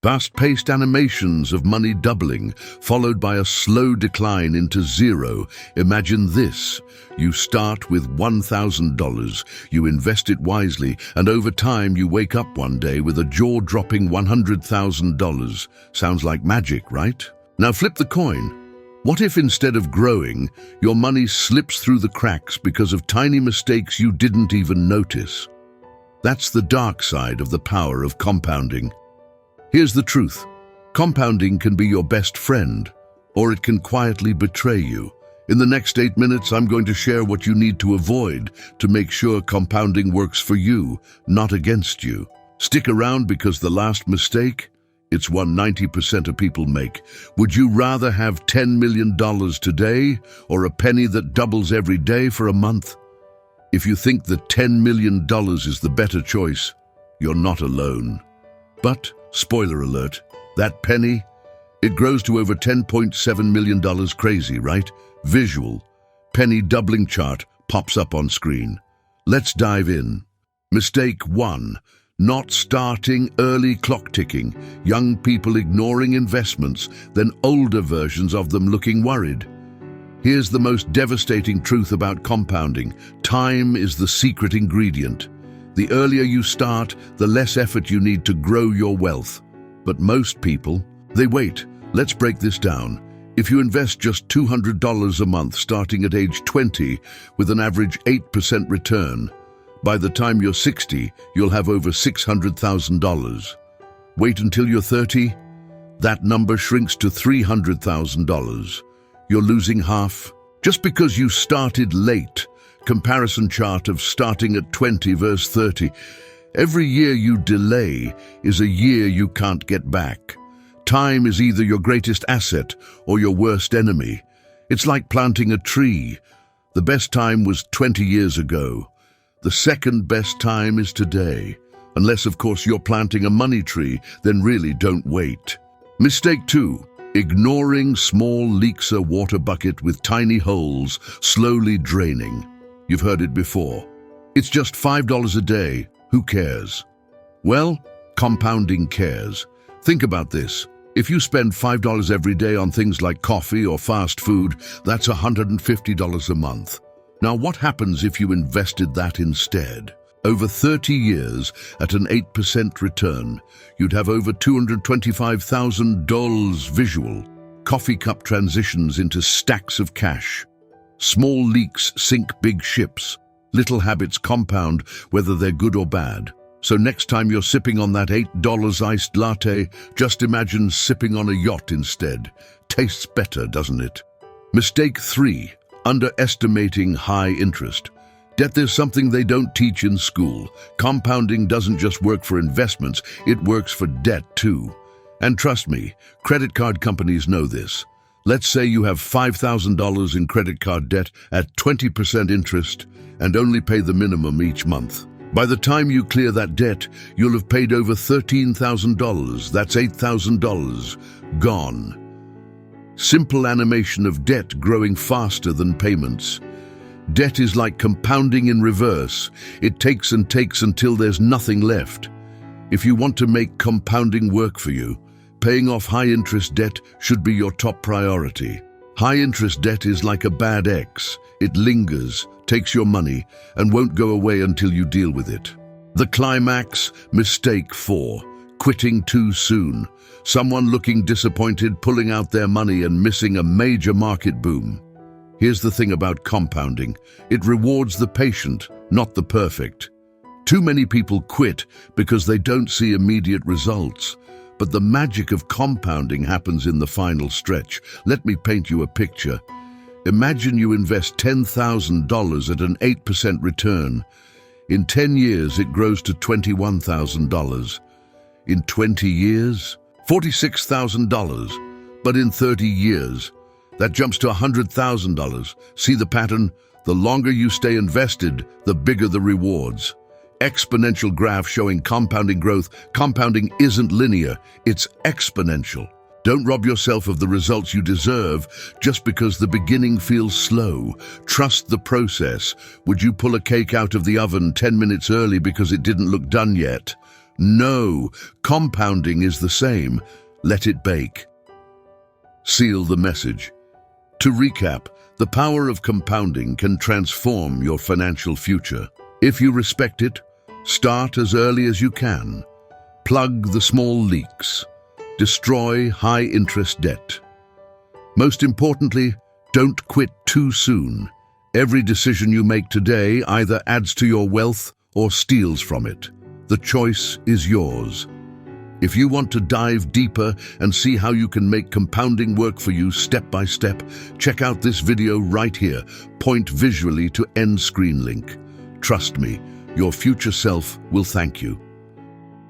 Fast-paced animations of money doubling, followed by a slow decline into zero. Imagine this. You start with $1,000, you invest it wisely, and over time you wake up one day with a jaw-dropping $100,000. Sounds like magic, right? Now flip the coin. What if instead of growing, your money slips through the cracks because of tiny mistakes you didn't even notice? That's the dark side of the power of compounding. Here's the truth. Compounding can be your best friend, or it can quietly betray you. In the next 8 minutes, I'm going to share what you need to avoid to make sure compounding works for you, not against you. Stick around because the last mistake, it's one 90% of people make. Would you rather have $10 million today or a penny that doubles every day for a month? If you think that $10 million is the better choice, you're not alone. But, spoiler alert, that penny, it grows to over $10.7 million. Crazy, right? Visual. Penny doubling chart pops up on screen. Let's dive in. Mistake 1. Not starting early clock ticking. Young people ignoring investments, then older versions of them looking worried. Here's the most devastating truth about compounding. Time is the secret ingredient. The earlier you start, the less effort you need to grow your wealth. But most people, they wait. Let's break this down. If you invest just $200 a month starting at age 20 with an average 8% return, by the time you're 60, you'll have over $600,000. Wait until you're 30, that number shrinks to $300,000. You're losing half. Just because you started late. Comparison chart of starting at 20 versus 30. Every year you delay is a year you can't get back. Time is either your greatest asset or your worst enemy. It's like planting a tree. The best time was 20 years ago. The second best time is today. Unless, of course, you're planting a money tree, then really don't wait. Mistake 2. Ignoring small leaks, a water bucket with tiny holes slowly draining. You've heard it before. It's just $5 a day. Who cares? Well, compounding cares. Think about this. If you spend $5 every day on things like coffee or fast food, that's $150 a month. Now, what happens if you invested that instead? Over 30 years, at an 8% return, you'd have over $225,000 visual. Coffee cup transitions into stacks of cash. Small leaks sink big ships. Little habits compound, whether they're good or bad. So next time you're sipping on that $8 iced latte, just imagine sipping on a yacht instead. Tastes better, doesn't it? Mistake 3. Underestimating high interest. There's something they don't teach in school. Compounding doesn't just work for investments, it works for debt too. And trust me, credit card companies know this. Let's say you have $5,000 in credit card debt at 20% interest and only pay the minimum each month. By the time you clear that debt, you'll have paid over $13,000. That's $8,000 gone. Simple animation of debt growing faster than payments. Debt is like compounding in reverse. It takes and takes until there's nothing left. If you want to make compounding work for you, paying off high-interest debt should be your top priority. High-interest debt is like a bad ex. It lingers, takes your money, and won't go away until you deal with it. The climax, mistake 4. Quitting too soon. Someone looking disappointed, pulling out their money and missing a major market boom. Here's the thing about compounding. It rewards the patient, not the perfect. Too many people quit because they don't see immediate results. But the magic of compounding happens in the final stretch. Let me paint you a picture. Imagine you invest $10,000 at an 8% return. In 10 years, it grows to $21,000. In 20 years, $46,000. But in 30 years, that jumps to $100,000. See the pattern? The longer you stay invested, the bigger the rewards. Exponential graph showing compounding growth. Compounding isn't linear, it's exponential. Don't rob yourself of the results you deserve just because the beginning feels slow. Trust the process. Would you pull a cake out of the oven 10 minutes early because it didn't look done yet? No, compounding is the same. Let it bake. Seal the message. To recap, the power of compounding can transform your financial future. If you respect it, start as early as you can. Plug the small leaks. Destroy high-interest debt. Most importantly, don't quit too soon. Every decision you make today either adds to your wealth or steals from it. The choice is yours. If you want to dive deeper and see how you can make compounding work for you step by step, check out this video right here. Point visually to end screen link. Trust me, your future self will thank you.